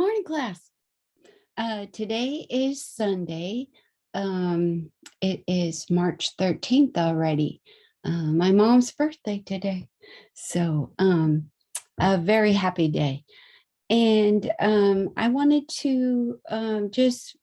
morning, class. Today is Sunday. It is March 13th already. My mom's birthday today. So a very happy day. And I wanted to just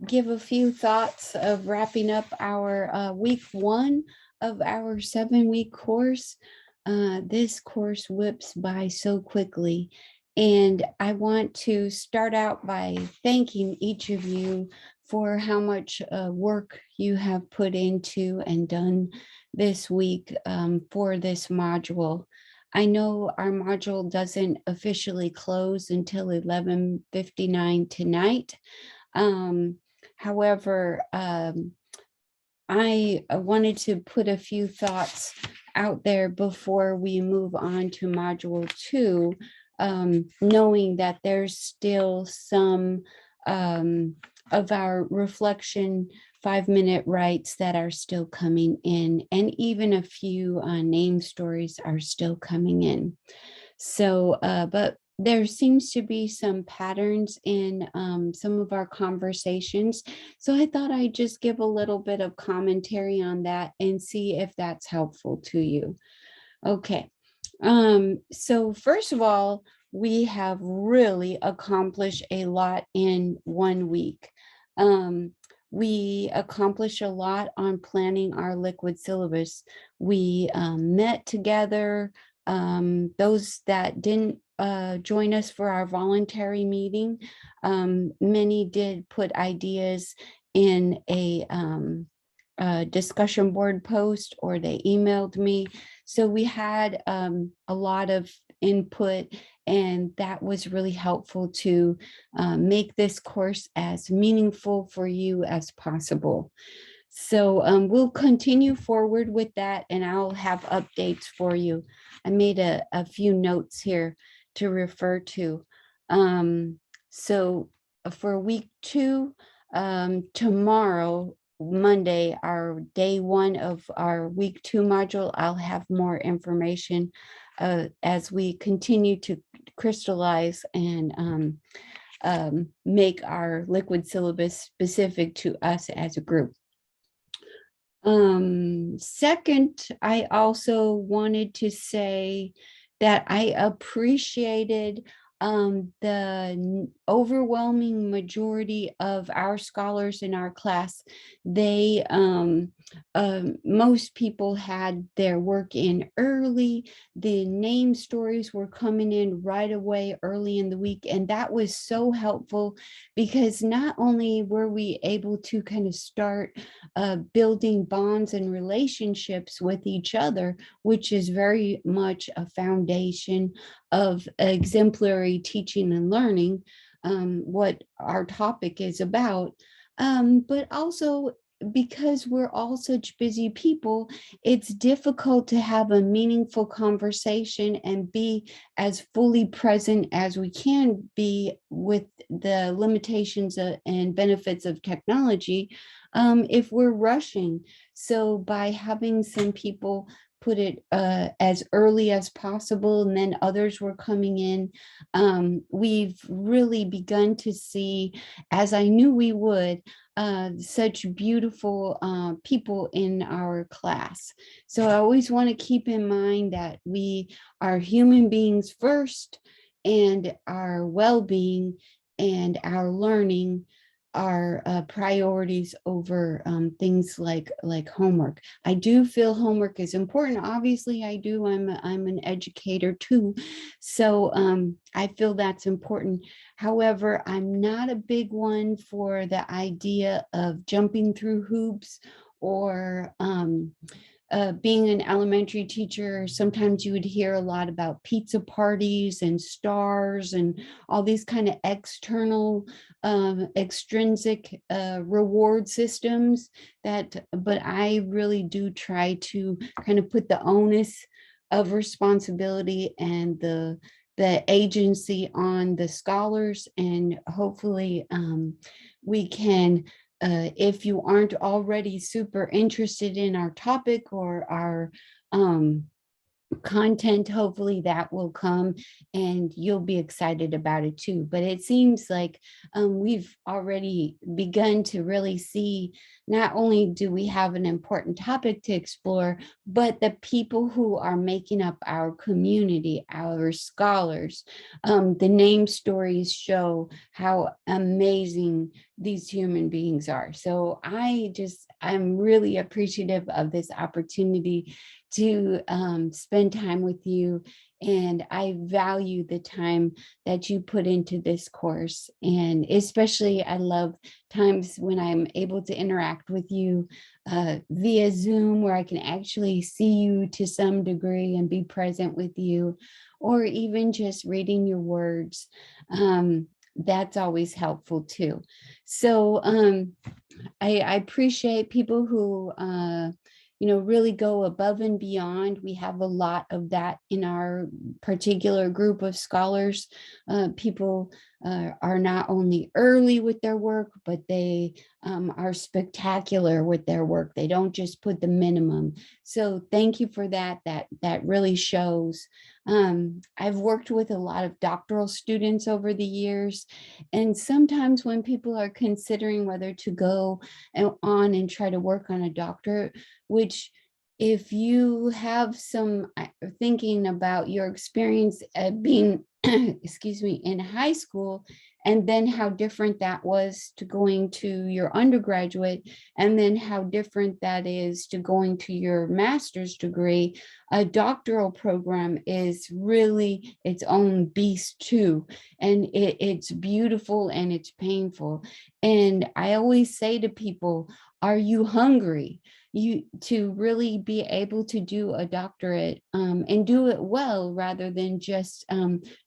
give a few thoughts of wrapping up our week 1 of our 7-week course. This course whips by so quickly. And I want to start out by thanking each of you for how much work you have put into and done this week for this module. I know our module doesn't officially close until 11:59 tonight. However, I wanted to put a few thoughts out there before we move on to module 2, knowing that there's still some of our reflection 5-minute writes that are still coming in, and even a few name stories are still coming in. So, but there seems to be some patterns in some of our conversations. So I thought I'd just give a little bit of commentary on that and see if that's helpful to you. Okay. So first of all, we have really accomplished a lot in 1 week. We accomplished a lot on planning our liquid syllabus. We met together. Those that didn't join us for our voluntary meeting, many did put ideas in a discussion board post, or they emailed me. So we had a lot of input, and that was really helpful to make this course as meaningful for you as possible. So we'll continue forward with that, and I'll have updates for you. I made a few notes here to refer to. So for week 2, tomorrow, Monday, our day 1 of our week 2 module, I'll have more information as we continue to crystallize and make our liquid syllabus specific to us as a group. Second, I also wanted to say that I appreciated the overwhelming majority of our scholars in our class. They most people had their work in early. The name stories were coming in right away early in the week, and that was so helpful because not only were we able to kind of start building bonds and relationships with each other, which is very much a foundation of exemplary teaching and learning, what our topic is about, but also because we're all such busy people, it's difficult to have a meaningful conversation and be as fully present as we can be with the limitations and benefits of technology if we're rushing. So by having some people put it as early as possible, and then others were coming in, we've really begun to see, as I knew we would, such beautiful people in our class. So I always want to keep in mind that we are human beings first, and our well-being and our learning are priorities over things like homework. I do feel homework is important. Obviously, I do. I'm an educator too, so I feel that's important. However, I'm not a big one for the idea of jumping through hoops or being an elementary teacher. Sometimes you would hear a lot about pizza parties and stars and all these kind of external, extrinsic reward systems but I really do try to kind of put the onus of responsibility and the agency on the scholars, and hopefully we can, if you aren't already super interested in our topic or our content, hopefully that will come and you'll be excited about it too. But it seems like we've already begun to really see, not only do we have an important topic to explore, but the people who are making up our community, our scholars. The name stories show how amazing these human beings are. So I'm really appreciative of this opportunity to spend time with you. And I value the time that you put into this course. And especially, I love times when I'm able to interact with you via Zoom, where I can actually see you to some degree and be present with you, or even just reading your words. That's always helpful too. So I appreciate people who really go above and beyond. We have a lot of that in our particular group of scholars. People are not only early with their work, but they are spectacular with their work. They don't just put the minimum. So thank you for that. That really shows. I've worked with a lot of doctoral students over the years, and sometimes when people are considering whether to go on and try to work on a doctorate, which if you have some thinking about your experience being, excuse me, in high school, and then how different that was to going to your undergraduate, and then how different that is to going to your master's degree, a doctoral program is really its own beast too. And it's beautiful and it's painful. And I always say to people, are you hungry? To really be able to do a doctorate and do it well, rather than just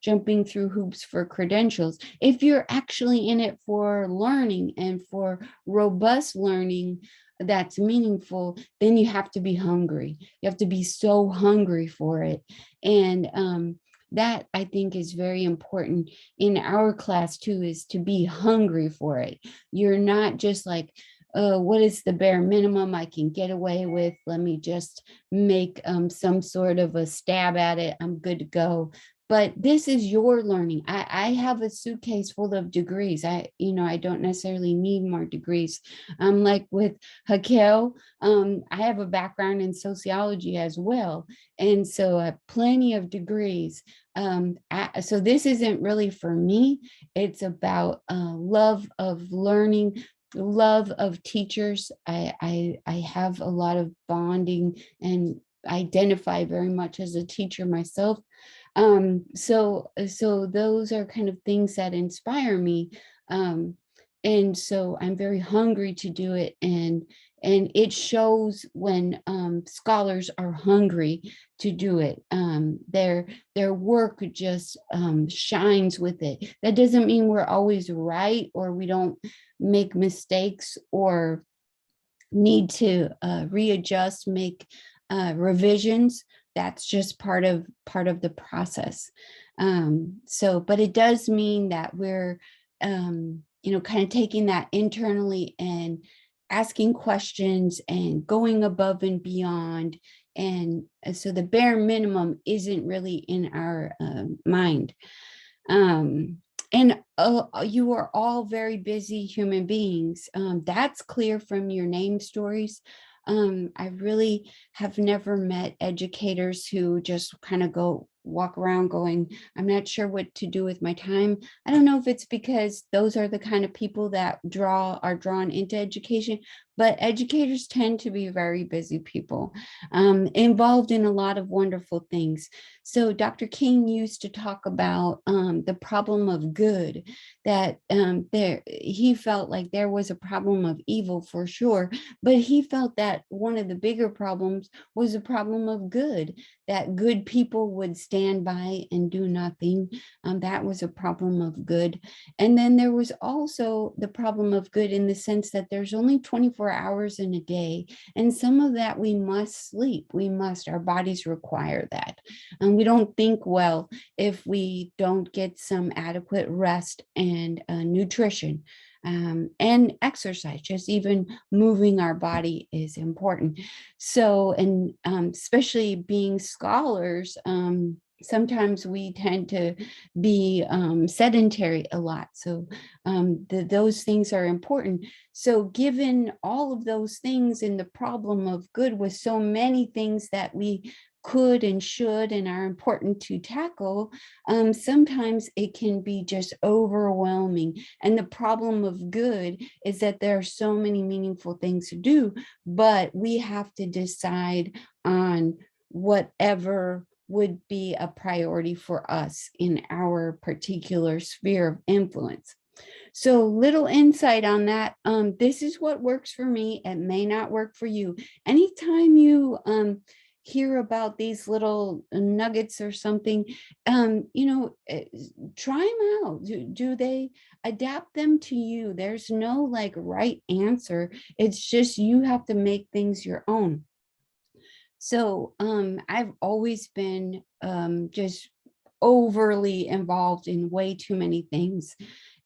jumping through hoops for credentials. If you're actually in it for learning and for robust learning that's meaningful, then you have to be hungry. You have to be so hungry for it. And that I think is very important in our class too, is to be hungry for it. You're not just like, what is the bare minimum I can get away with? Let me just make some sort of a stab at it. I'm good to go. But this is your learning. I have a suitcase full of degrees. I don't necessarily need more degrees. Like with Hakel, I have a background in sociology as well. And so I have plenty of degrees. So this isn't really for me. It's about love of learning, love of teachers. I have a lot of bonding and identify very much as a teacher myself. So those are kind of things that inspire me. And so I'm very hungry to do it. And it shows when scholars are hungry to do it. Their work just shines with it. That doesn't mean we're always right, or we don't make mistakes or need to readjust, make revisions. That's just part of the process. But it does mean that we're kind of taking that internally and asking questions and going above and beyond. And so the bare minimum isn't really in our mind. And you are all very busy human beings. That's clear from your name stories. I really have never met educators who just kind of walk around going, I'm not sure what to do with my time. I don't know if it's because those are the kind of people that are drawn into education, but educators tend to be very busy people, involved in a lot of wonderful things. So Dr. King used to talk about the problem of good, that he felt like there was a problem of evil for sure, but he felt that one of the bigger problems was a problem of good, that good people would stand by and do nothing. That was a problem of good. And then there was also the problem of good in the sense that there's only 24 24 hours in a day. And some of that we must sleep. Our bodies require that. And we don't think well if we don't get some adequate rest and nutrition. And exercise, just even moving our body is important. So, and especially being scholars, sometimes we tend to be sedentary a lot. So those things are important. So given all of those things and the problem of good with so many things that we could and should and are important to tackle, sometimes it can be just overwhelming. And the problem of good is that there are so many meaningful things to do, but we have to decide on whatever would be a priority for us in our particular sphere of influence. So little insight on that. This is what works for me. It may not work for you. Anytime you hear about these little nuggets or something, try them out. Do they adapt them to you? There's no like right answer. It's just you have to make things your own. So I've always been just overly involved in way too many things.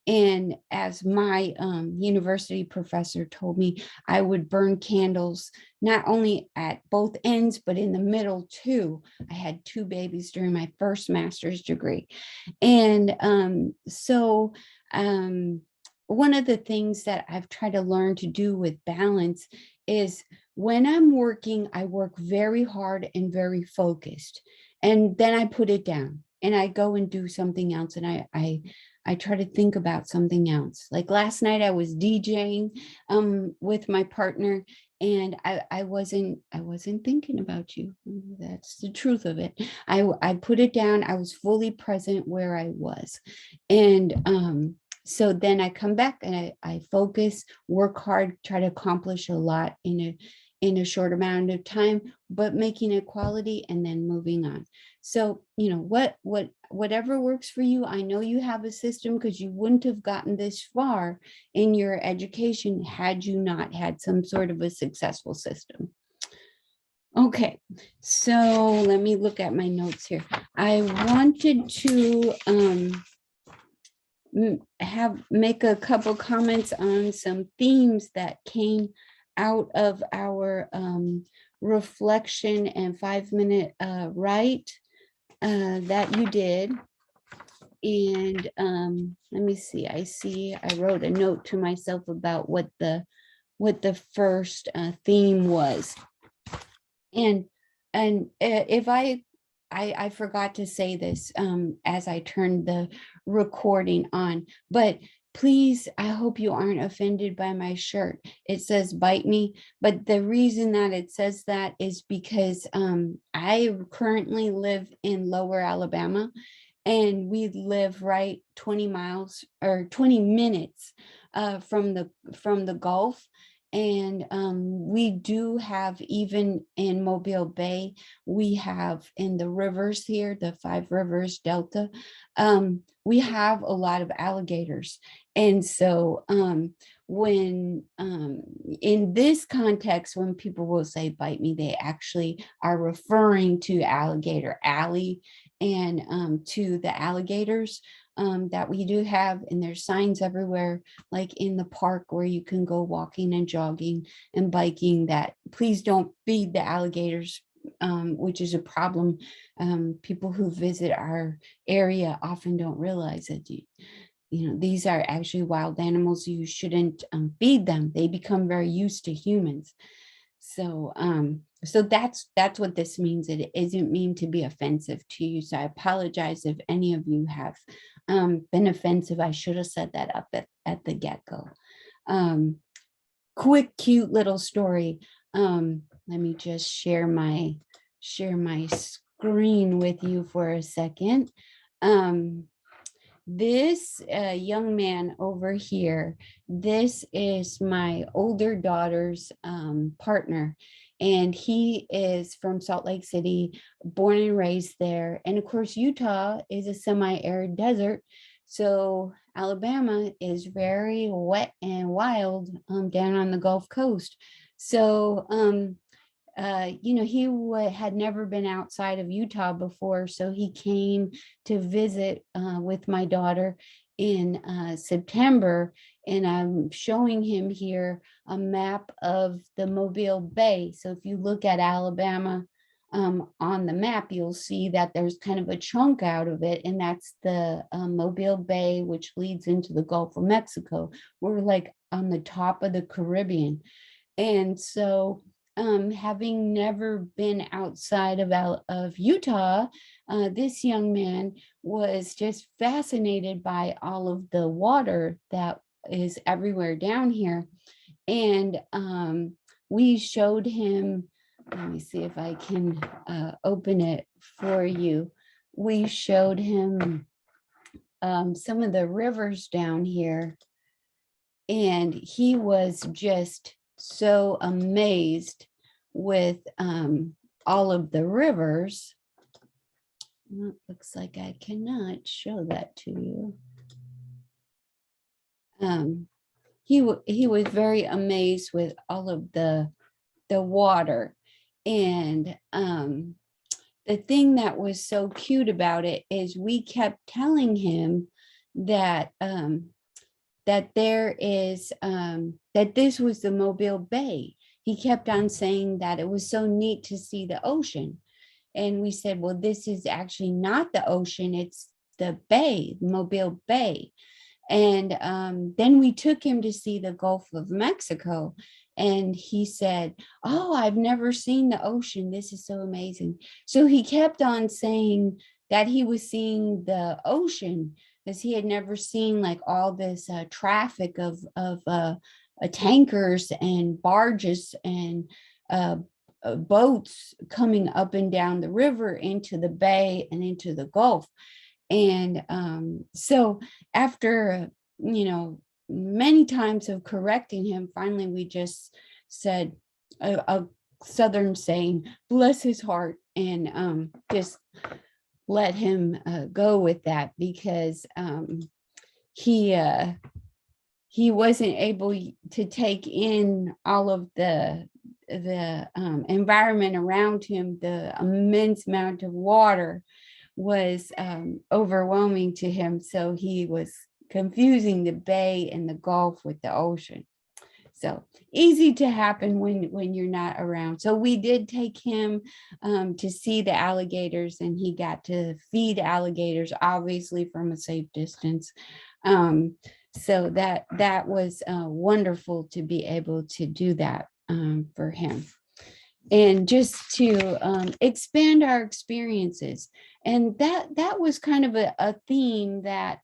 And as my university professor told me, I would burn candles not only at both ends, but in the middle too. I had two babies during my first master's degree. And one of the things that I've tried to learn to do with balance is when I'm working, I work very hard and very focused. And then I put it down and I go and do something else. And I try to think about something else. Like last night I was DJing with my partner, and I wasn't thinking about you. That's the truth of it. I put it down. I was fully present where I was. And so then I come back and I focus, work hard, try to accomplish a lot in a short amount of time, but making it quality and then moving on. So, whatever works for you. I know you have a system because you wouldn't have gotten this far in your education had you not had some sort of a successful system. Okay, so let me look at my notes here. I wanted to make a couple comments on some themes that came out of our reflection and 5-minute write that you did. And let me see, I wrote a note to myself about what the first theme was. And if I forgot to say this as I turned the recording on, but please, I hope you aren't offended by my shirt. It says bite me, but the reason that it says that is because I currently live in Lower Alabama, and we live right 20 miles or 20 minutes from the Gulf. And we do have, even in Mobile Bay, we have in the rivers here, the 5 rivers delta, we have a lot of alligators. And so when in this context, when people will say bite me, they actually are referring to Alligator Alley and to the alligators that we do have. And there's signs everywhere, like in the park where you can go walking and jogging and biking, that please don't feed the alligators, which is a problem. People who visit our area often don't realize that these are actually wild animals. You shouldn't feed them. They become very used to humans. So so that's what this means. It isn't mean to be offensive to you. So I apologize if any of you have been offensive. I should have said that up at the get-go. Quick, cute little story. Let me just share my screen with you for a second. This young man over here, this is my older daughter's partner, and he is from Salt Lake City, born and raised there. And of course, Utah is a semi-arid desert. So Alabama is very wet and wild down on the Gulf Coast. So he had never been outside of Utah before, so he came to visit with my daughter in September, and I'm showing him here a map of the Mobile Bay. So if you look at Alabama on the map, you'll see that there's kind of a chunk out of it, and that's the Mobile Bay, which leads into the Gulf of Mexico. We're like on the top of the Caribbean. And so having never been outside of Utah, this young man was just fascinated by all of the water that is everywhere down here. And we showed him, let me see if I can open it for you. We showed him some of the rivers down here, and he was just so amazed with all of the rivers. Well, it looks like I cannot show that to you. He was very amazed with all of the water. And the thing that was so cute about it is we kept telling him that that there is that this was the Mobile Bay. He kept on saying that it was so neat to see the ocean. And we said, well, this is actually not the ocean, it's the bay, Mobile Bay. And then we took him to see the Gulf of Mexico. And he said, oh, I've never seen the ocean. This is so amazing. So he kept on saying that he was seeing the ocean, because he had never seen like all this traffic of tankers and barges and boats coming up and down the river into the bay and into the Gulf. And so after, many times of correcting him, finally we just said a Southern saying, bless his heart, and just let him go with that, because he wasn't able to take in all of the environment around him. The immense amount of water was overwhelming to him, so he was confusing the bay and the Gulf with the ocean. So easy to happen when you're not around. So we did take him to see the alligators, and he got to feed alligators, obviously from a safe distance. So that was wonderful to be able to do that for him. And just to expand our experiences. And that was kind of a theme that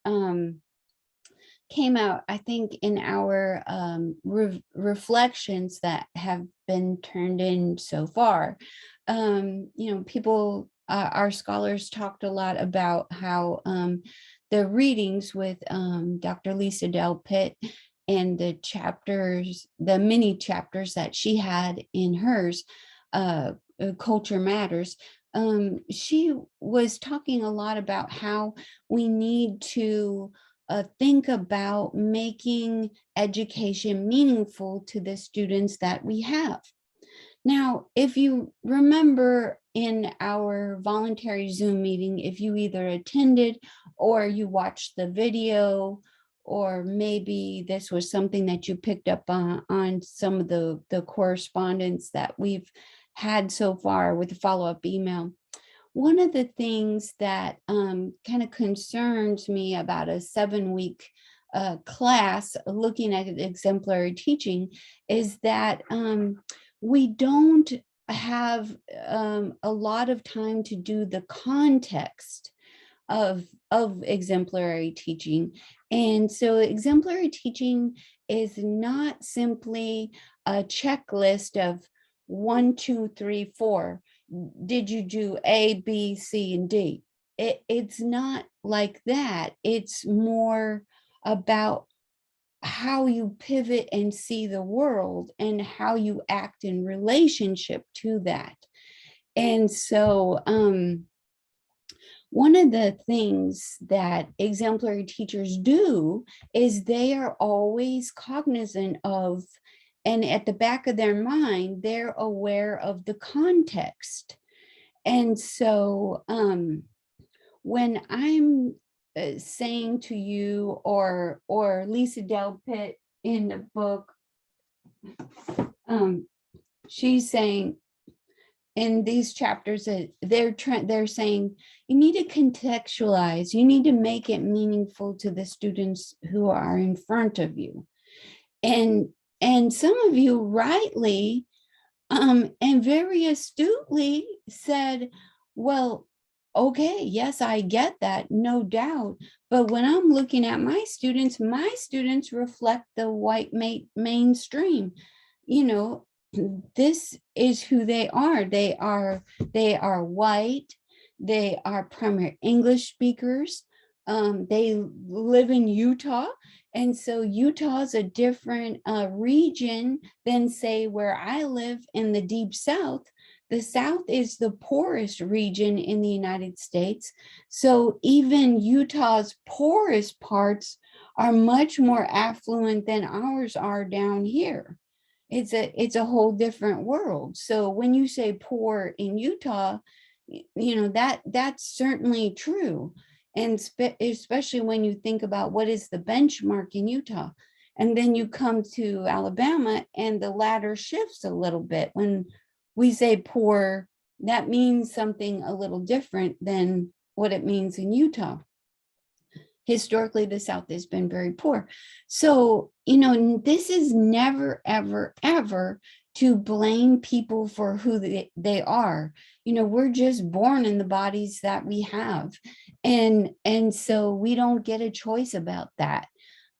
came out, I think, in our reflections that have been turned in so far. People, our scholars talked a lot about how the readings with Dr. Lisa Delpit and the mini chapters that she had in hers, Culture Matters, she was talking a lot about how we need to think about making education meaningful to the students that we have. Now, if you remember in our voluntary Zoom meeting, if you either attended or you watched the video, or maybe this was something that you picked up on some of the correspondence that we've had so far with the follow-up email. One of the things that kind of concerns me about a 7-week class looking at exemplary teaching is that we don't have a lot of time to do the context of exemplary teaching. And so exemplary teaching is not simply a checklist of 1, 2, 3, 4. Did you do A, B, C, and D? It's not like that. It's more about how you pivot and see the world and how you act in relationship to that. And so one of the things that exemplary teachers do is they are always cognizant of, and at the back of their mind, they're aware of the context. And so when I'm saying to you, or Lisa Delpit in the book, she's saying in these chapters that they're saying you need to contextualize, you need to make it meaningful to the students who are in front of you. And some of you rightly and very astutely said, well, okay, yes, I get that, no doubt. But when I'm looking at my students reflect the white mainstream. You know, this is who they are. They are white. They are primary English speakers. They live in Utah. And so Utah is a different region than, say, where I live in the deep South. The South is the poorest region in the United States. So even Utah's poorest parts are much more affluent than ours are down here. It's a whole different world. So when you say poor in Utah, you know, that's certainly true. And especially when you think about what is the benchmark in Utah. And then you come to Alabama and the ladder shifts a little bit. When we say poor, that means something a little different than what it means in Utah. Historically, the South has been very poor. So, you know, this is never, ever, ever to blame people for who they are. You know, we're just born in the bodies that we have. And so we don't get a choice about that.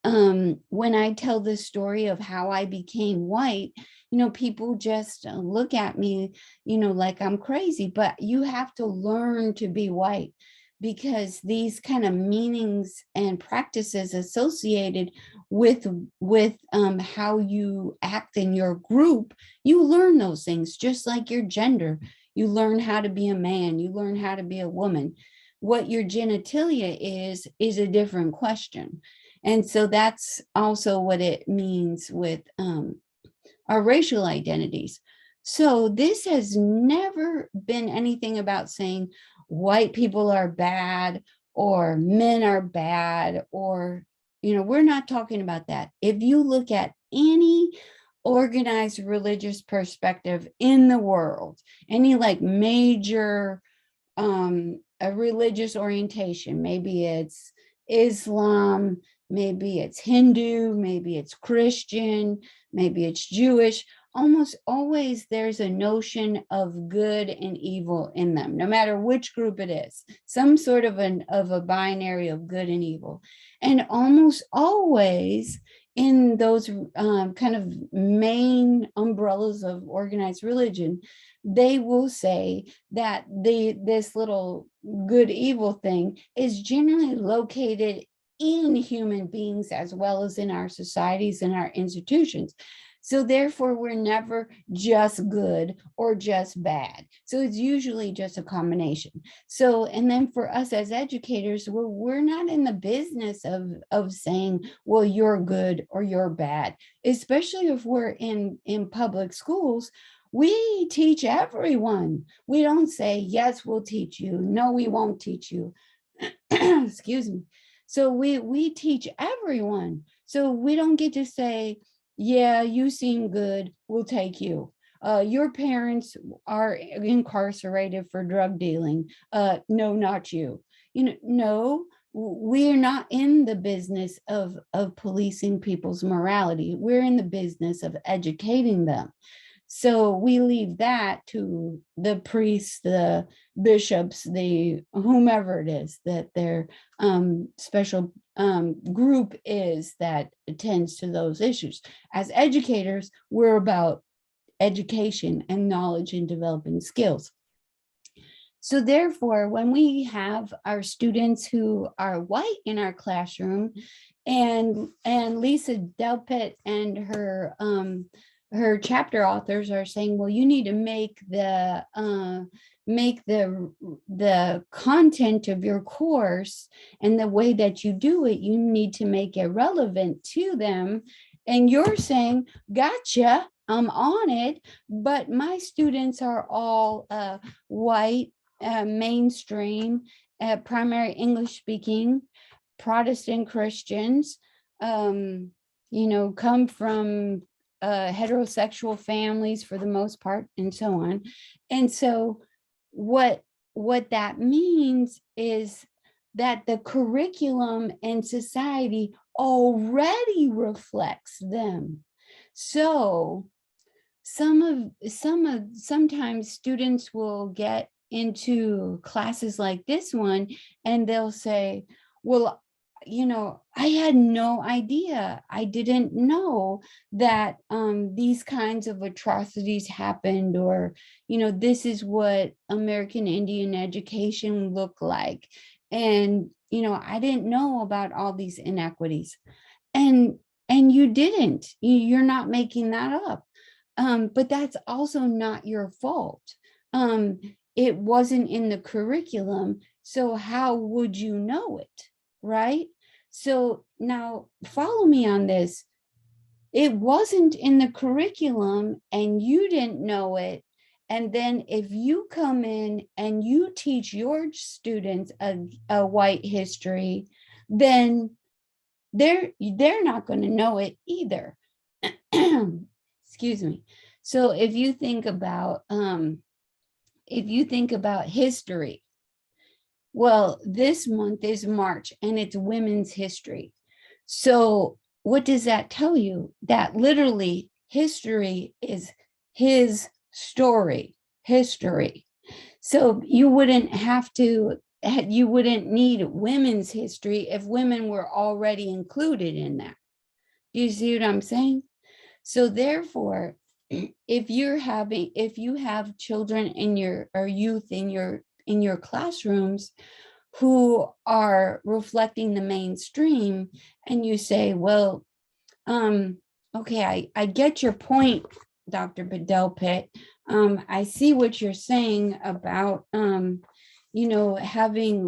When I tell the story of how I became white, you know, people just look at me, you know, like I'm crazy, but you have to learn to be white, because these kind of meanings and practices associated with how you act in your group, you learn those things just like your gender. You learn how to be a man, you learn how to be a woman. What your genitalia is a different question. And so that's also what it means with our racial identities. So this has never been anything about saying white people are bad or men are bad, or, you know, we're not talking about that. If you look at any organized religious perspective in the world, any like major a religious orientation, maybe it's Islam, maybe it's Hindu, maybe it's Christian, maybe it's Jewish, almost always there's a notion of good and evil in them, no matter which group it is, some sort of a binary of good and evil. And almost always in those kind of main umbrellas of organized religion, they will say that this little good evil thing is generally located in human beings as well as in our societies and our institutions. So therefore, we're never just good or just bad. So it's usually just a combination. So, and then for us as educators, we're not in the business of saying, well, you're good or you're bad, especially if we're in public schools. We teach everyone. We don't say, yes, we'll teach you. No, we won't teach you. Excuse me. So we teach everyone. So we don't get to say, yeah, you seem good, we'll take you. Your parents are incarcerated for drug dealing. No, not you. You know, no, we're not in the business of policing people's morality. We're in the business of educating them. So we leave that to the priests, the bishops, the whomever it is that their special group is that attends to those issues. As educators, we're about education and knowledge and developing skills. So therefore, when we have our students who are white in our classroom, and Lisa Delpit and her her chapter authors are saying, well, you need to make the content of your course and the way that you do it, you need to make it relevant to them. And you're saying, gotcha, I'm on it, but my students are all white, mainstream, primary English speaking, Protestant Christians, come from heterosexual families for the most part, and so on. And so what that means is that the curriculum and society already reflects them. So sometimes students will get into classes like this one and they'll say, well, I had no idea. I didn't know that these kinds of atrocities happened, or, this is what American Indian education looked like. And, I didn't know about all these inequities. And you didn't. You're not making that up. But that's also not your fault. It wasn't in the curriculum. So how would you know it? Right? So now follow me on this. It wasn't in the curriculum and you didn't know it. And then if you come in and you teach your students a white history, then they're not going to know it either. Excuse me. So if you think about history, well, this month is March and it's Women's History. So what does that tell you? That literally history is his story, history. So you wouldn't need women's history if women were already included in that. Do you see what I'm saying? So therefore, if you have children or youth in your classrooms who are reflecting the mainstream, and you say, well, okay, I get your point, Dr. Delpit. I see what you're saying about having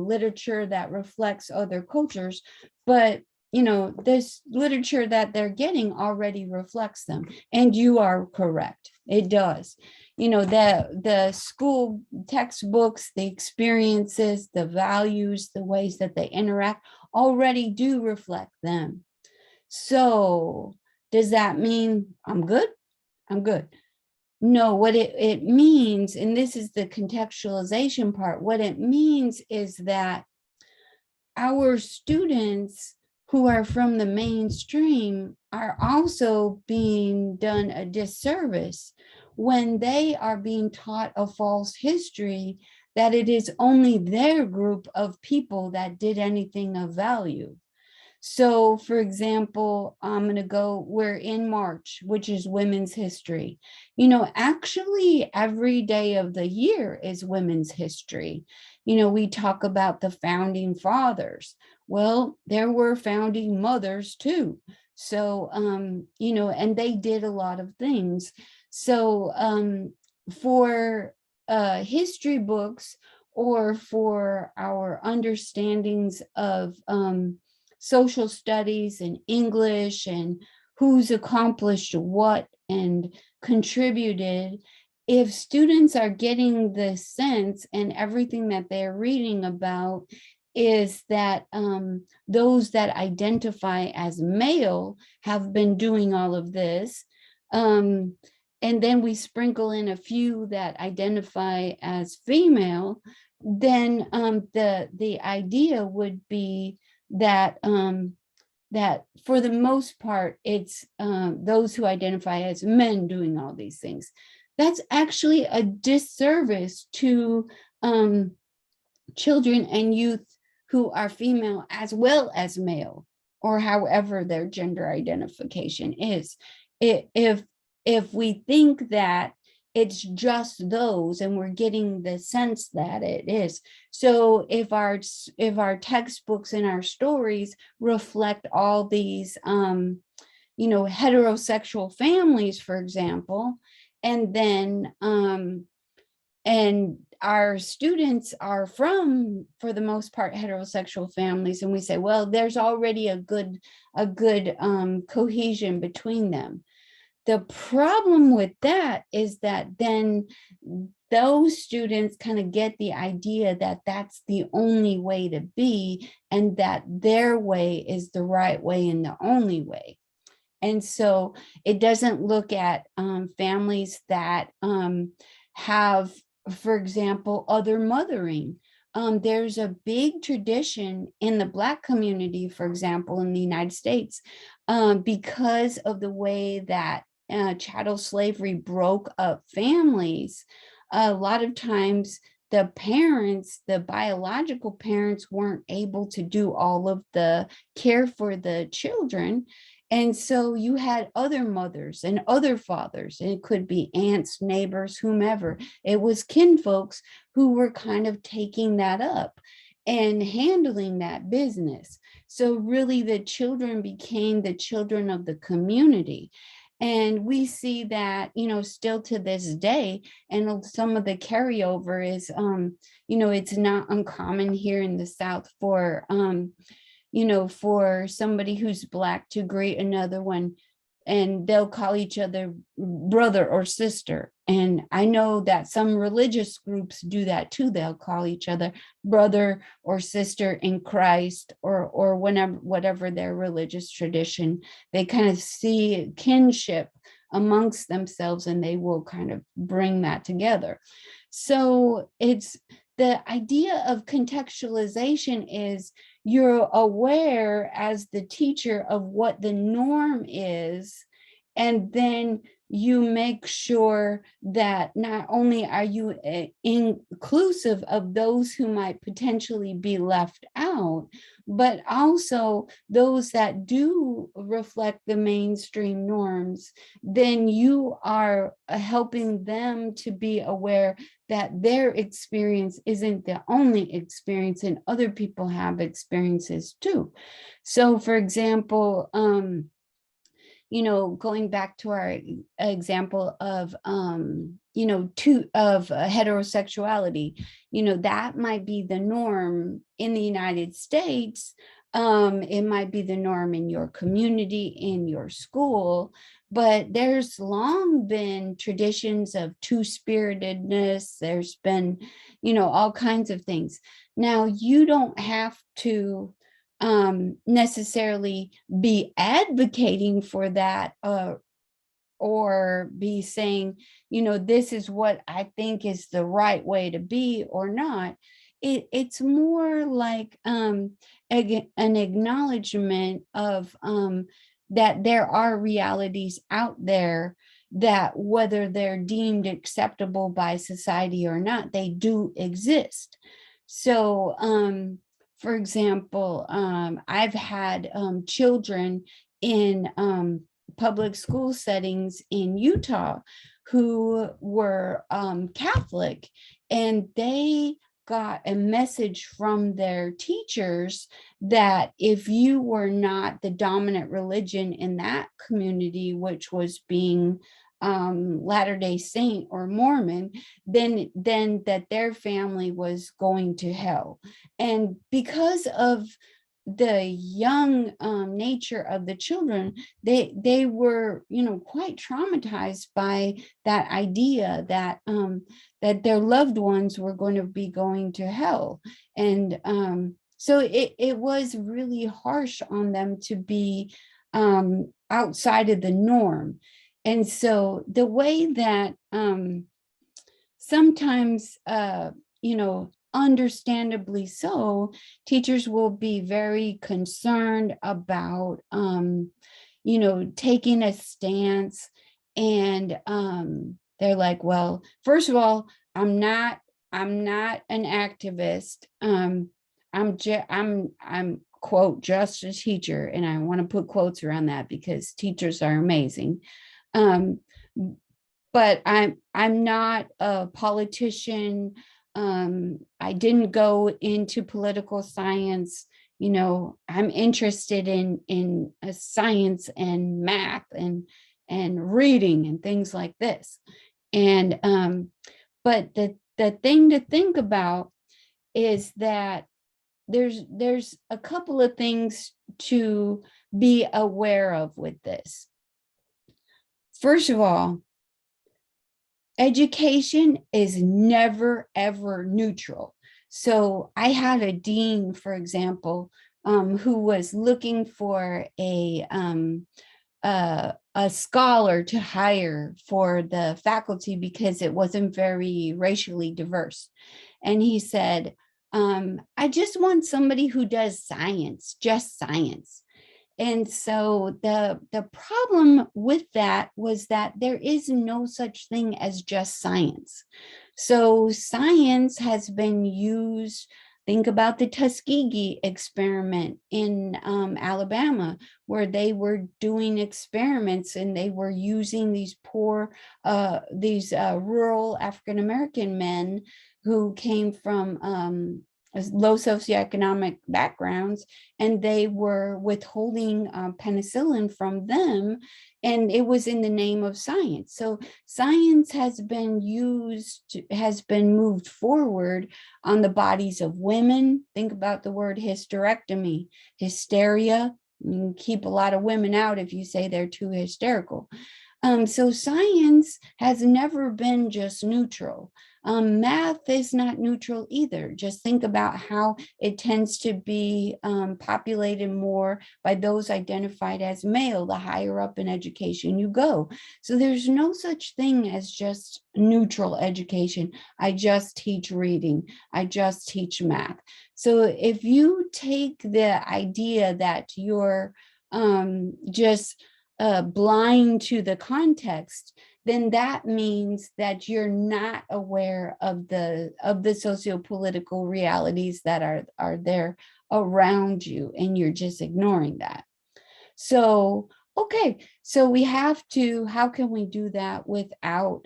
literature that reflects other cultures, but this literature that they're getting already reflects them. And you are correct. It does. The school textbooks, the experiences, the values, the ways that they interact already do reflect them. So does that mean I'm good? I'm good. No, what it means, and this is the contextualization part, what it means is that our students who are from the mainstream are also being done a disservice when they are being taught a false history that it is only their group of people that did anything of value. So, for example, we're in March, which is Women's History. Actually, every day of the year is Women's History. We talk about the founding fathers. Well, there were founding mothers too. So, and they did a lot of things. So, for history books or for our understandings of social studies and English and who's accomplished what and contributed, if students are getting the sense and everything that they're reading about is that those that identify as male have been doing all of this, and then we sprinkle in a few that identify as female, then the idea would be that that for the most part, it's those who identify as men doing all these things. That's actually a disservice to children and youth who are female as well as male, or however their gender identification is. If we think that it's just those, and we're getting the sense that it is. So if our textbooks and our stories reflect all these heterosexual families, for example, and then and our students are from, for the most part, heterosexual families, and we say, well, there's already a good cohesion between them. The problem with that is that then those students kind of get the idea that that's the only way to be, and that their way is the right way and the only way. And so it doesn't look at families that have, for example, other mothering. There's a big tradition in the Black community, for example, in the United States, because of the way that chattel slavery broke up families. A lot of times the parents, the biological parents, weren't able to do all of the care for the children. And so you had other mothers and other fathers, and it could be aunts, neighbors, whomever. It was kinfolks who were kind of taking that up and handling that business. So really the children became the children of the community. And we see that, still to this day, and some of the carryover is, it's not uncommon here in the South for, for somebody who's Black to greet another one, and they'll call each other brother or sister. And I know that some religious groups do that too. They'll call each other brother or sister in Christ, or whatever their religious tradition. They kind of see kinship amongst themselves, and they will kind of bring that together. So it's the idea of contextualization is you're aware as the teacher of what the norm is, and then you make sure that not only are you inclusive of those who might potentially be left out, but also those that do reflect the mainstream norms, then you are helping them to be aware that their experience isn't the only experience, and other people have experiences too. So for example, going back to our example of, heterosexuality, that might be the norm in the United States. It might be the norm in your community, in your school, but there's long been traditions of two-spiritedness. There's been, all kinds of things. Now, you don't have to necessarily be advocating for that, or be saying, this is what I think is the right way to be or not. It's more like an acknowledgement of that there are realities out there that, whether they're deemed acceptable by society or not, they do exist. So for example, I've had children in public school settings in Utah who were Catholic, and they got a message from their teachers that if you were not the dominant religion in that community, which was being Latter-day Saint or Mormon, then that their family was going to hell. And because of the young nature of the children, they were quite traumatized by that idea that that their loved ones were going to be going to hell. And so it was really harsh on them to be outside of the norm. And so the way that sometimes, understandably so, teachers will be very concerned about, taking a stance. And they're like, well, first of all, I'm not an activist. I'm quote, just a teacher. And I want to put quotes around that because teachers are amazing. But I'm not a politician. I didn't go into political science. I'm interested in science and math and reading and things like this. And but the thing to think about is that there's a couple of things to be aware of with this. First of all, education is never ever neutral. So I had a dean, for example, who was looking for a scholar to hire for the faculty because it wasn't very racially diverse. And he said, I just want somebody who does science, just science. And so the problem with that was that there is no such thing as just science. So science has been used. Think about the Tuskegee experiment in Alabama, where they were doing experiments and they were using these rural African-American men who came from low socioeconomic backgrounds, and they were withholding penicillin from them, and it was in the name of science. So science has been moved forward on the bodies of women. Think about the word hysterectomy, hysteria. You can keep a lot of women out if you say they're too hysterical. So science has never been just neutral. Math is not neutral either. Just think about how it tends to be populated more by those identified as male, the higher up in education you go. So there's no such thing as just neutral education. I just teach reading. I just teach math. So if you take the idea that you're just blind to the context, then that means that you're not aware of the socio-political realities that are there around you, and you're just ignoring that. So, okay, so we have to, how can we do that without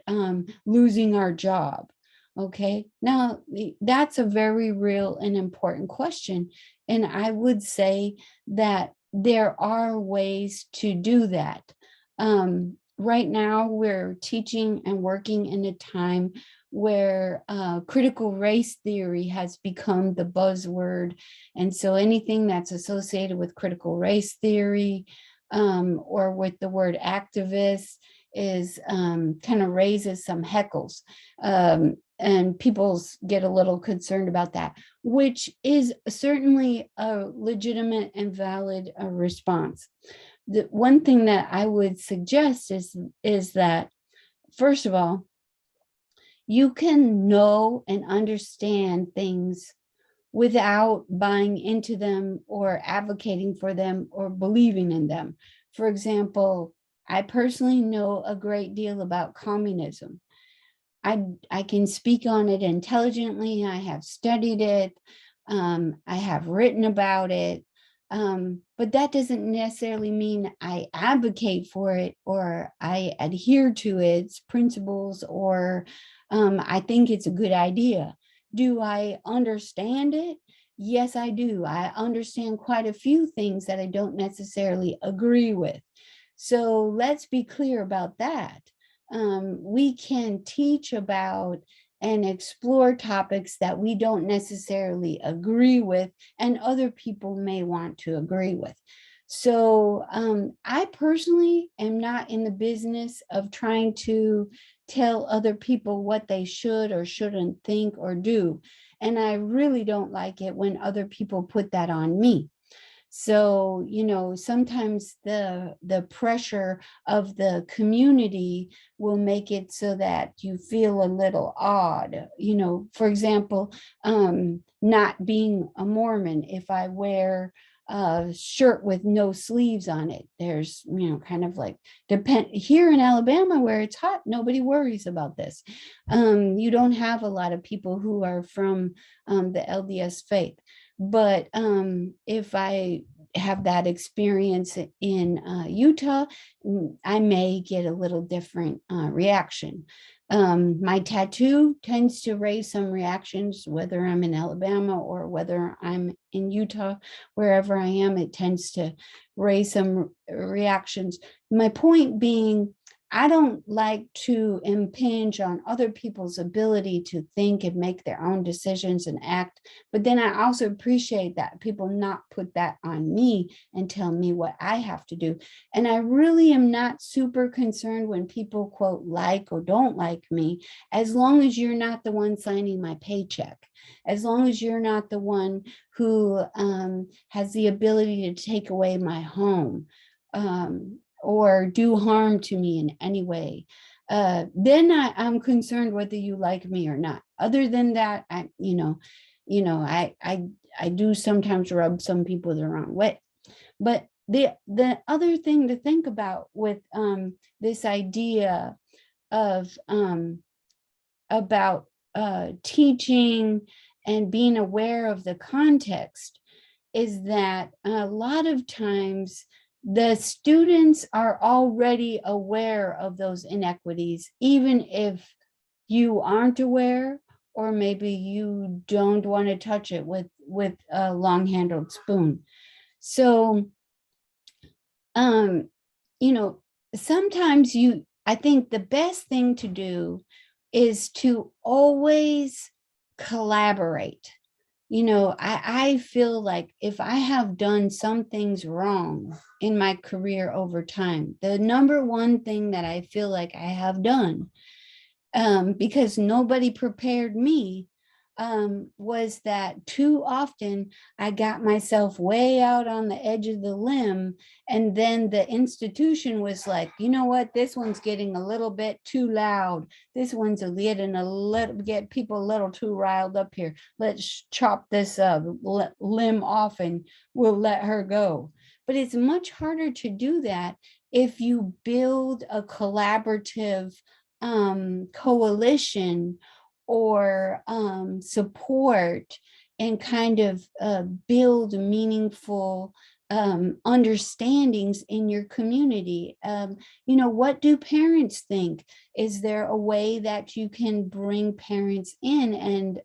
losing our job? Okay, now that's a very real and important question. And I would say that there are ways to do that. Right now, we're teaching and working in a time where critical race theory has become the buzzword. And so anything that's associated with critical race theory or with the word activist is kind of raises some heckles. And people get a little concerned about that, which is certainly a legitimate and valid response. The one thing that I would suggest is that, first of all, you can know and understand things without buying into them or advocating for them or believing in them. For example, I personally know a great deal about communism. I can speak on it intelligently. I have studied it. I have written about it. But that doesn't necessarily mean I advocate for it or I adhere to its principles or I think it's a good idea. Do I understand it? Yes, I do. I understand quite a few things that I don't necessarily agree with. So let's be clear about that. We can teach about and explore topics that we don't necessarily agree with and other people may want to agree with. So I personally am not in the business of trying to tell other people what they should or shouldn't think or do. And I really don't like it when other people put that on me. So, sometimes the pressure of the community will make it so that you feel a little odd. For example, not being a Mormon, if I wear a shirt with no sleeves on it, there's, kind of like here in Alabama where it's hot, nobody worries about this. You don't have a lot of people who are from the LDS faith. But if I have that experience in Utah, I may get a little different reaction. My tattoo tends to raise some reactions, whether I'm in Alabama or whether I'm in Utah, wherever I am, it tends to raise some reactions. My point being, I don't like to impinge on other people's ability to think and make their own decisions and act. But then I also appreciate that people not put that on me and tell me what I have to do. And I really am not super concerned when people quote like or don't like me, as long as you're not the one signing my paycheck, as long as you're not the one who has the ability to take away my home. Or do harm to me in any way, then I'm concerned whether you like me or not. Other than that, I do sometimes rub some people the wrong way. But the other thing to think about with this idea of about teaching and being aware of the context is that a lot of times the students are already aware of those inequities, even if you aren't aware, or maybe you don't want to touch it with a long-handled spoon. So, sometimes I think the best thing to do is to always collaborate. I feel like if I have done some things wrong in my career over time, the number one thing that I feel like I have done, because nobody prepared me, was that too often I got myself way out on the edge of the limb, and then the institution was like, you know what, this one's getting a little bit too loud. This one's getting get people a little too riled up here. Let's chop this limb off and we'll let her go. But it's much harder to do that if you build a collaborative coalition or support, and kind of build meaningful understandings in your community. What do parents think? Is there a way that you can bring parents in and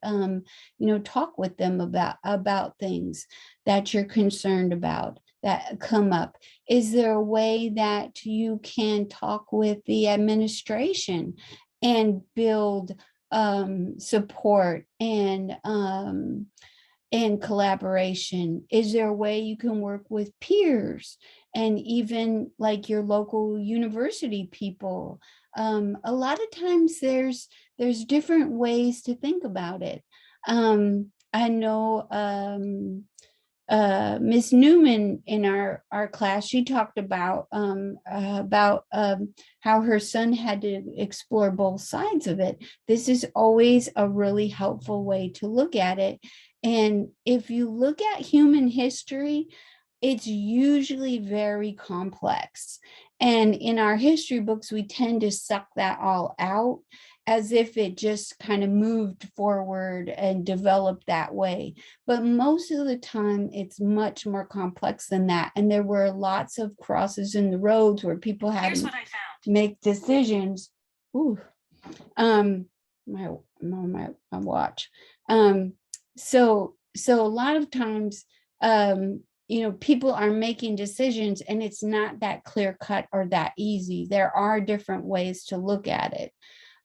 talk with them about things that you're concerned about that come up? Is there a way that you can talk with the administration and build support and collaboration? Is there a way you can work with peers and even like your local university people? A lot of times there's different ways to think about it. I know Miss Newman in our class, she talked about how her son had to explore both sides of it. This is always a really helpful way to look at it. And if you look at human history, it's usually very complex. And in our history books, we tend to suck that all out as if it just kind of moved forward and developed that way. But most of the time, it's much more complex than that. And there were lots of crosses in the roads where people had to make decisions. Ooh, my watch. So a lot of times, people are making decisions and it's not that clear cut or that easy. There are different ways to look at it.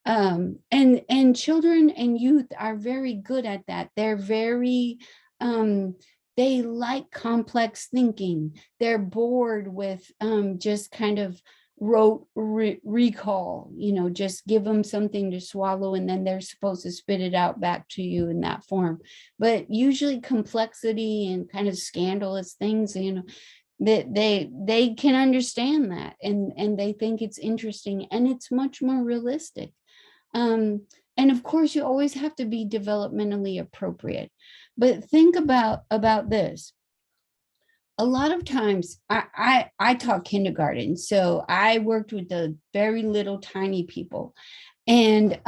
And children and youth are very good at that. They're very, they like complex thinking. They're bored with just kind of rote recall, just give them something to swallow and then they're supposed to spit it out back to you in that form. But usually complexity and kind of scandalous things, that they can understand that and they think it's interesting and it's much more realistic. And of course, you always have to be developmentally appropriate. But think about this. A lot of times, I taught kindergarten, so I worked with the very little tiny people, and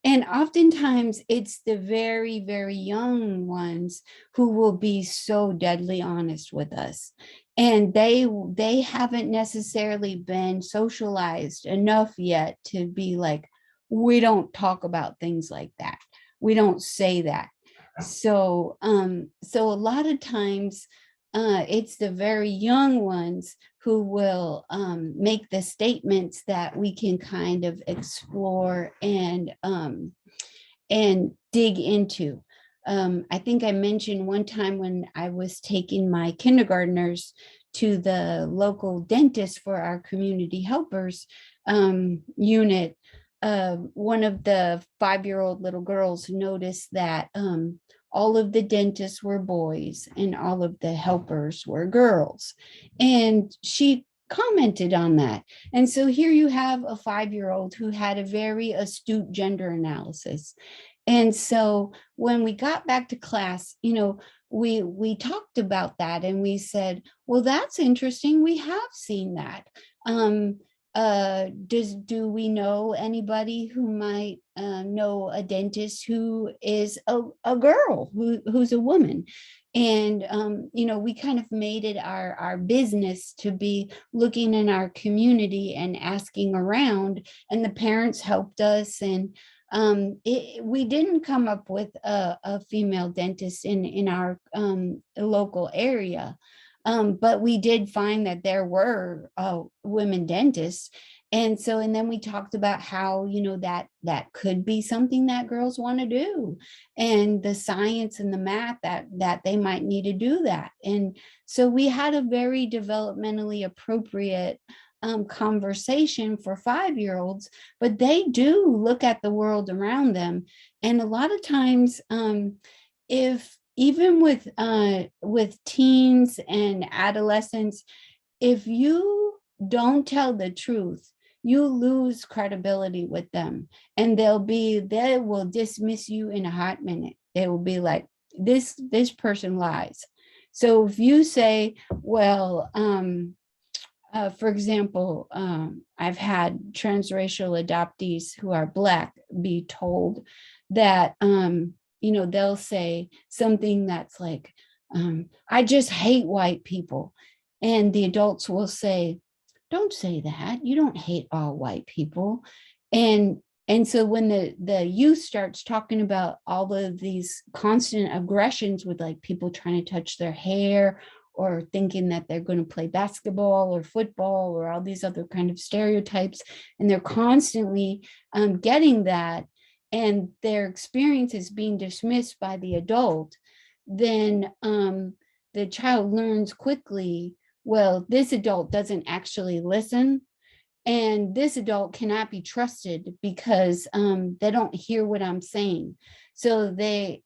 oftentimes it's the very, very young ones who will be so deadly honest with us. And they haven't necessarily been socialized enough yet to be like, we don't talk about things like that. We don't say that. So so a lot of times it's the very young ones who will make the statements that we can kind of explore and dig into. I think I mentioned one time when I was taking my kindergartners to the local dentist for our community helpers unit. One of the 5-year-old little girls noticed that all of the dentists were boys and all of the helpers were girls. And she commented on that. And so here you have a 5-year-old who had a very astute gender analysis. And so when we got back to class, we talked about that and we said, well, that's interesting. We have seen that. Do we know anybody who might know a dentist who is a girl, who's a woman? And we kind of made it our business to be looking in our community and asking around, and the parents helped us. And we didn't come up with a female dentist in our local area. But we did find that there were women dentists. And then we talked about how, that could be something that girls want to do, and the science and the math that they might need to do that. And so we had a very developmentally appropriate conversation for 5-year-olds, but they do look at the world around them. And a lot of times, if even with teens and adolescents, if you don't tell the truth, you lose credibility with them, and they will dismiss you in a hot minute. They will be like, this person lies. So if you say, well, for example, I've had transracial adoptees who are Black be told that they'll say something that's like, I just hate white people. And the adults will say, don't say that. You don't hate all white people. And so when the youth starts talking about all of these constant aggressions with like people trying to touch their hair, or thinking that they're going to play basketball or football or all these other kind of stereotypes, and they're constantly getting that, and their experience is being dismissed by the adult, then the child learns quickly, well, this adult doesn't actually listen, and this adult cannot be trusted because they don't hear what I'm saying. So they're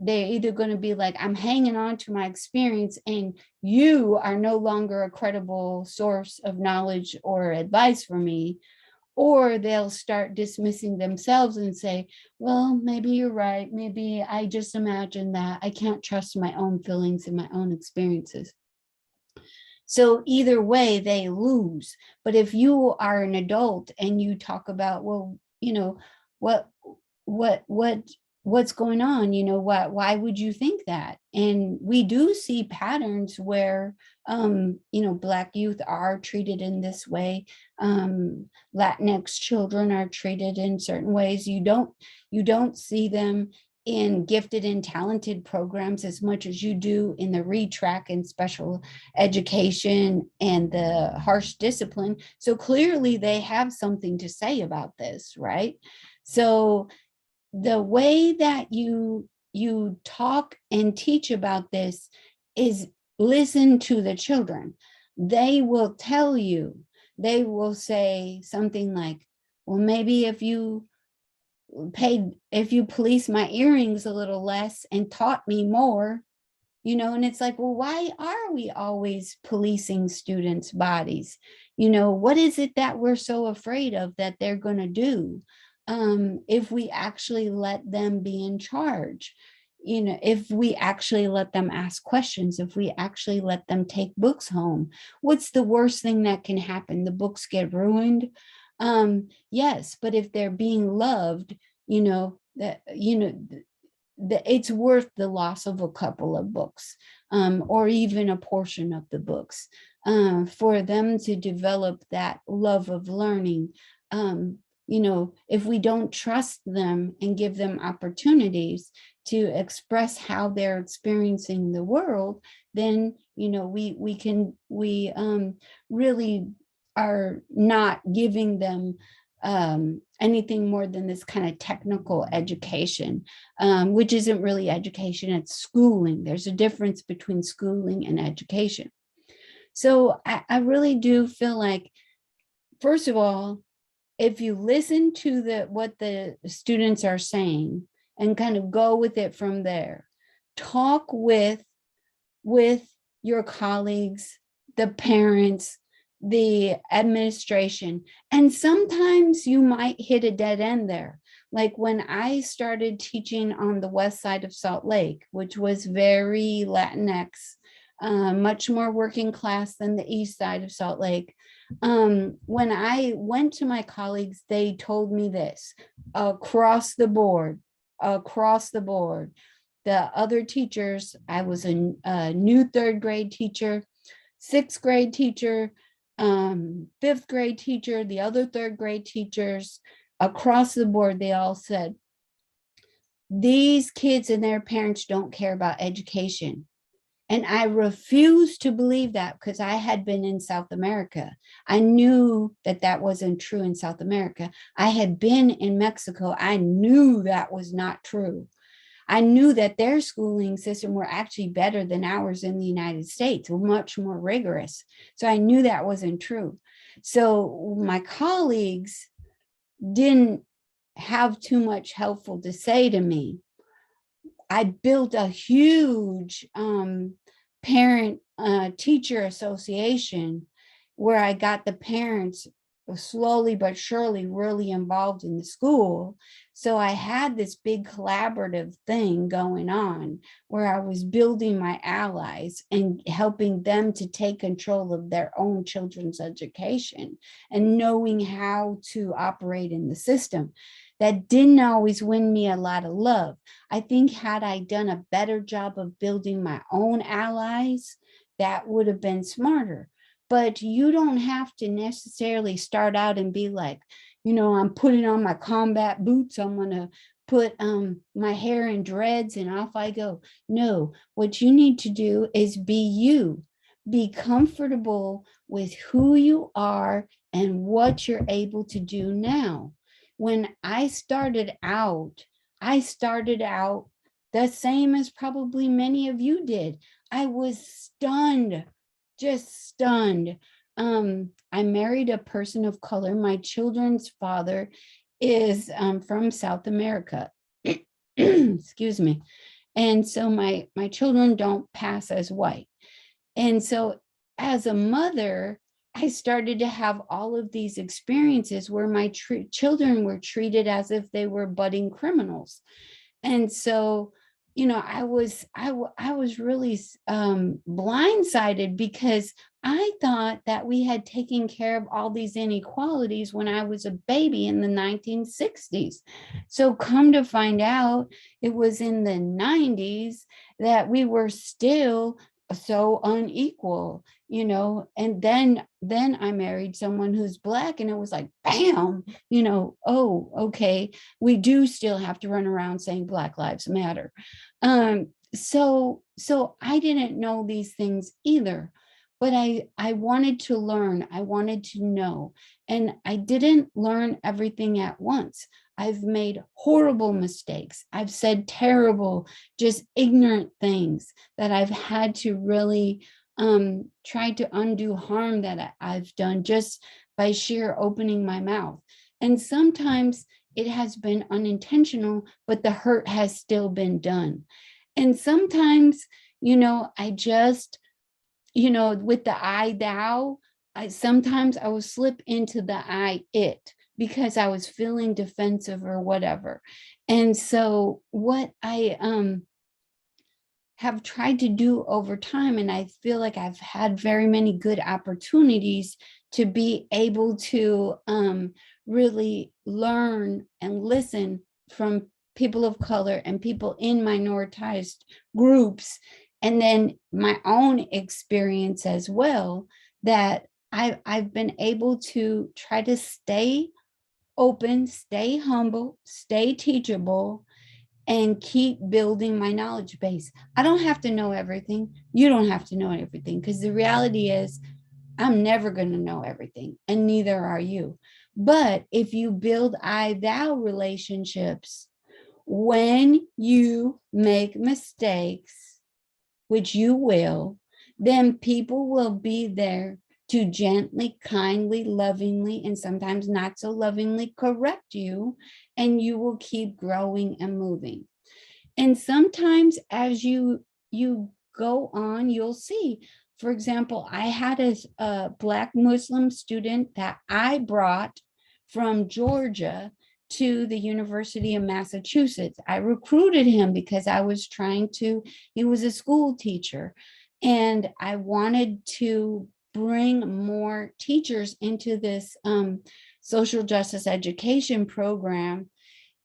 either going to be like, I'm hanging on to my experience and you are no longer a credible source of knowledge or advice for me, or they'll start dismissing themselves and say, well, maybe you're right. Maybe I just imagined that. I can't trust my own feelings and my own experiences. So either way, they lose. But if you are an adult and you talk about, well, what's going on? Why would you think that? And we do see patterns where, Black youth are treated in this way. Latinx children are treated in certain ways. You don't see them in gifted and talented programs as much as you do in the retrack and special education and the harsh discipline. So clearly they have something to say about this, right? So the way that you talk and teach about this is listen to the children. They will tell you, they will say something like, well, maybe if you police my earrings a little less and taught me more, and it's like, well, why are we always policing students' bodies? What is it that we're so afraid of that they're going to do if we actually let them be in charge? If we actually let them ask questions, if we actually let them take books home, what's the worst thing that can happen? The books get ruined. Yes, but if they're being loved, it's worth the loss of a couple of books, or even a portion of the books, for them to develop that love of learning. if we don't trust them and give them opportunities to express how they're experiencing the world, then we really are not giving them anything more than this kind of technical education, which isn't really education, it's schooling. There's a difference between schooling and education. So I really do feel like, first of all, if you listen to what the students are saying and kind of go with it from there, talk with your colleagues, the parents, the administration, and sometimes you might hit a dead end there. Like when I started teaching on the west side of Salt Lake, which was very Latinx, much more working class than the east side of Salt Lake. When I went to my colleagues, they told me this across the board, the other teachers, I was a new third grade teacher, sixth grade teacher, fifth grade teacher, the other third grade teachers, across the board, they all said, these kids and their parents don't care about education. And I refused to believe that because I had been in South America. I knew that that wasn't true in South America. I had been in Mexico. I knew that was not true. I knew that their schooling system were actually better than ours in the United States, much more rigorous. So I knew that wasn't true. So my colleagues didn't have too much helpful to say to me. I built a huge parent teacher association where I got the parents slowly but surely really involved in the school. So I had this big collaborative thing going on where I was building my allies and helping them to take control of their own children's education and knowing how to operate in the system. That didn't always win me a lot of love. I think had I done a better job of building my own allies, that would have been smarter. But you don't have to necessarily start out and be like, I'm putting on my combat boots, I'm gonna put my hair in dreads and off I go. No, what you need to do is be you. Be comfortable with who you are and what you're able to do now. When I started out the same as probably many of you did. I was stunned, just stunned. I married a person of color. My children's father is from South America. Excuse me. And so my children don't pass as white. And so as a mother, I started to have all of these experiences where my children were treated as if they were budding criminals. And so, I was really blindsided because I thought that we had taken care of all these inequalities when I was a baby in the 1960s. So come to find out, it was in the 90s that we were still so unequal, and then I married someone who's Black and it was like, bam, oh, okay, we do still have to run around saying Black Lives Matter. So I didn't know these things either, but I wanted to learn, I wanted to know, and I didn't learn everything at once. I've made horrible mistakes. I've said terrible, just ignorant things that I've had to really try to undo harm that I've done just by sheer opening my mouth. And sometimes it has been unintentional, but the hurt has still been done. And sometimes, I just, with the I thou, sometimes I will slip into the I it, because I was feeling defensive or whatever. And so what I have tried to do over time, and I feel like I've had very many good opportunities to be able to really learn and listen from people of color and people in minoritized groups, and then my own experience as well, that I've been able to try to stay open, stay humble, stay teachable, and keep building my knowledge base. I don't have to know everything. You don't have to know everything, because the reality is I'm never going to know everything, and neither are you. But if you build I thou relationships, when you make mistakes, which you will, then people will be there to gently, kindly, lovingly, and sometimes not so lovingly correct you, and you will keep growing and moving. And sometimes as you go on, you'll see, for example, I had a Black Muslim student that I brought from Georgia to the University of Massachusetts. I recruited him because I was trying to, he was a school teacher, and I wanted to bring more teachers into this social justice education program.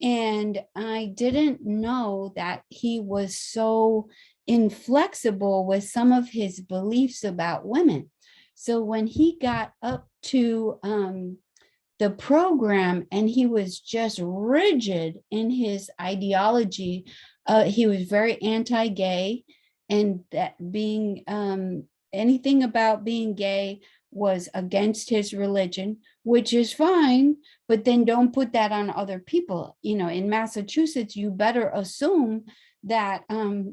And I didn't know that he was so inflexible with some of his beliefs about women. So when he got up to the program, and he was just rigid in his ideology, he was very anti-gay, and that being anything about being gay was against his religion, which is fine, but then don't put that on other people. You know, in Massachusetts, you better assume that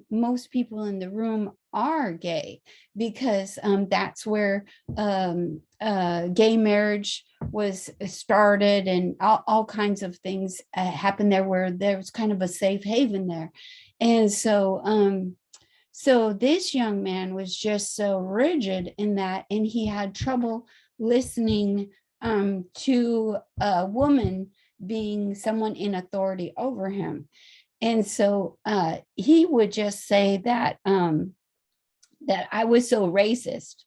most people in the room are gay, because that's where gay marriage was started, and all kinds of things happened there, where there was kind of a safe haven there. And so this young man was just so rigid in that, and he had trouble listening to a woman being someone in authority over him. And so he would just say that that I was so racist,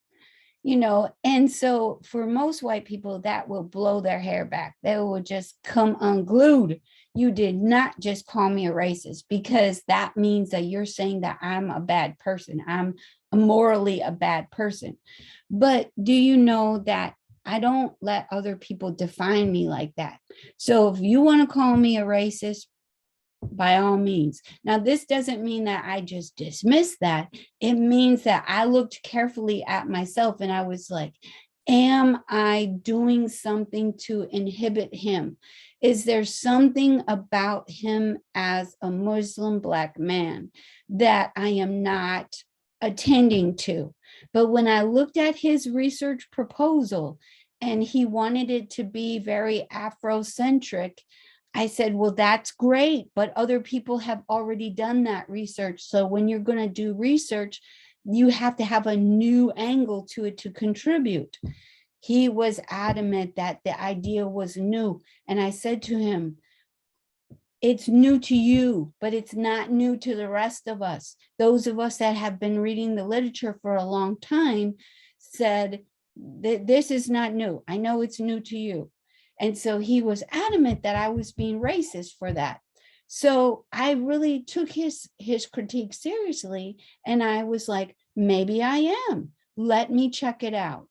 you know. And so for most white people, that will blow their hair back. They will just come unglued. You did not just call me a racist, because that means that you're saying that I'm a bad person. I'm morally a bad person. But do you know that I don't let other people define me like that? So if you want to call me a racist, by all means. Now, this doesn't mean that I just dismiss that. It means that I looked carefully at myself, and I was like, am I doing something to inhibit him? Is there something about him as a Muslim Black man that I am not attending to? But when I looked at his research proposal, and he wanted it to be very Afrocentric, I said, well, that's great, but other people have already done that research. So when you're going to do research, you have to have a new angle to it to contribute. He was adamant that the idea was new. And I said to him, it's new to you, but it's not new to the rest of us. Those of us that have been reading the literature for a long time said that this is not new. I know it's new to you. And so he was adamant that I was being racist for that. So I really took his critique seriously, and I was like, maybe I am. Let me check it out.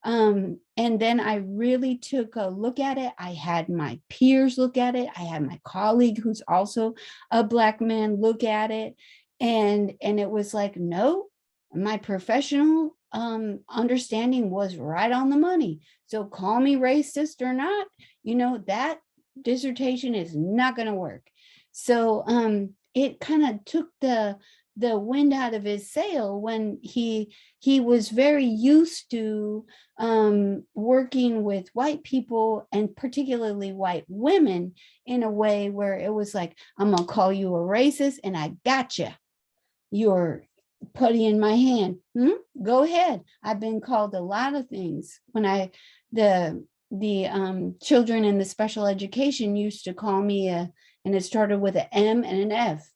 And then I really took a look at it. I had my peers look at it. I had my colleague, who's also a Black man, look at it. And it was like, no, my professional understanding was right on the money. So call me racist or not, you know, that dissertation is not going to work. So it kind of took the wind out of his sail, when he was very used to working with white people, and particularly white women, in a way where it was like, I'm gonna call you a racist, and I gotcha. You're putty in my hand. Go ahead. I've been called a lot of things. When the children in the special education used to call me and it started with an M and an F.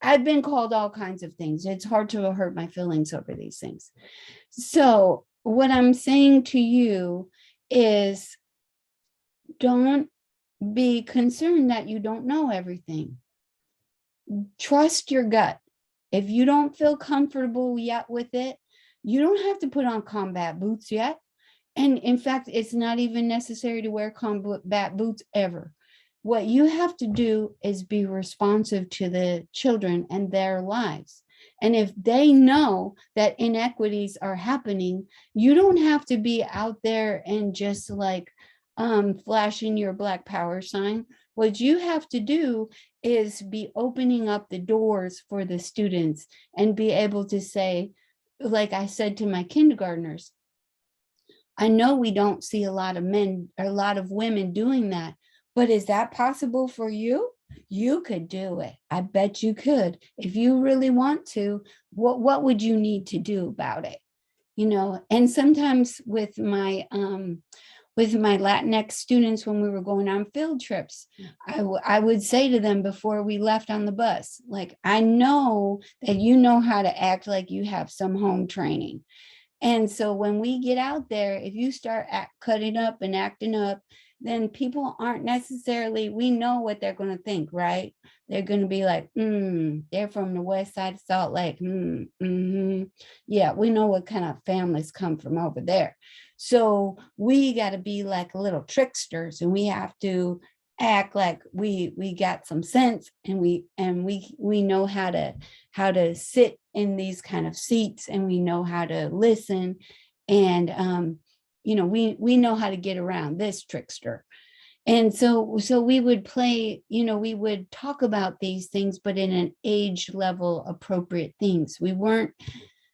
I've been called all kinds of things. It's hard to hurt my feelings over these things. So what I'm saying to you is, don't be concerned that you don't know everything. Trust your gut. If you don't feel comfortable yet with it, you don't have to put on combat boots yet. And in fact, it's not even necessary to wear combat boots ever. What you have to do is be responsive to the children and their lives. And if they know that inequities are happening, you don't have to be out there and just like flashing your Black Power sign. What you have to do is be opening up the doors for the students and be able to say, like I said to my kindergartners, I know we don't see a lot of men or a lot of women doing that, but is that possible for you? You could do it. I bet you could. If you really want to, what would you need to do about it? You know, and sometimes with my Latinx students, when we were going on field trips, I would say to them before we left on the bus, like, I know that you know how to act like you have some home training. And so when we get out there, if you start cutting up and acting up, then people aren't necessarily, we know what they're going to think, right? They're going to be like, they're from the west side of Salt Lake. Yeah, we know what kind of families come from over there. So we got to be like little tricksters, and we have to act like we got some sense, and we know how to sit in these kind of seats, and we know how to listen, and we know how to get around this trickster. And so we would play, we would talk about these things, but in an age level appropriate things. I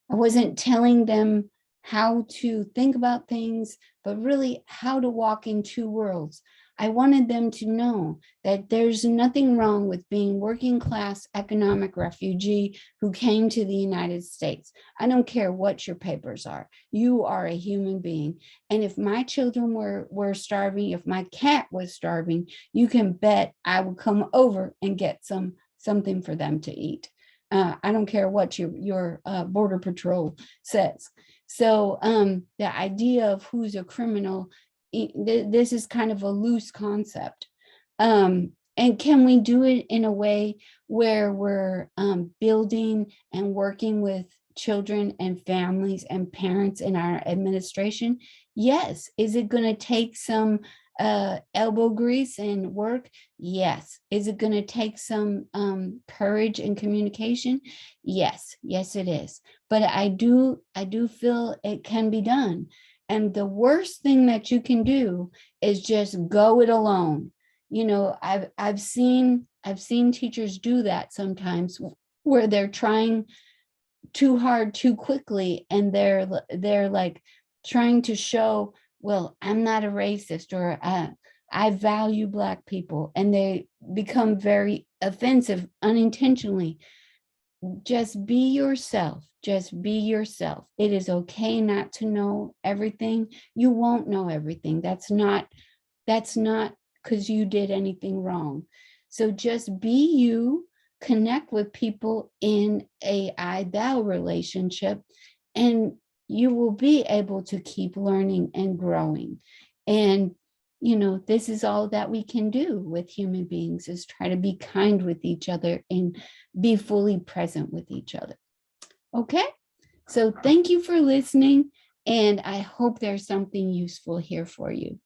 wasn't telling them how to think about things, but really how to walk in two worlds. I wanted them to know that there's nothing wrong with being working class economic refugee who came to the United States. I don't care what your papers are. You are a human being. And if my children were starving, if my cat was starving, you can bet I would come over and get something for them to eat. I don't care what your Border Patrol says. So the idea of who's a criminal, this is kind of a loose concept. And can we do it in a way where we're building and working with children and families and parents in our administration? Yes. Is it going to take some elbow grease and work? Yes. Is it going to take some courage and communication? Yes. Yes, it is. But I do feel it can be done. And the worst thing that you can do is just go it alone. I've seen teachers do that sometimes, where they're trying too hard too quickly, and they're like trying to show, well, I'm not a racist, or I value Black people, and they become very offensive unintentionally. Just be yourself. Just be yourself. It is okay not to know everything. You won't know everything. That's not because you did anything wrong. So just be you, connect with people in a I-thou relationship, and you will be able to keep learning and growing. And this is all that we can do with human beings, is try to be kind with each other and be fully present with each other. Okay, so thank you for listening, and I hope there's something useful here for you.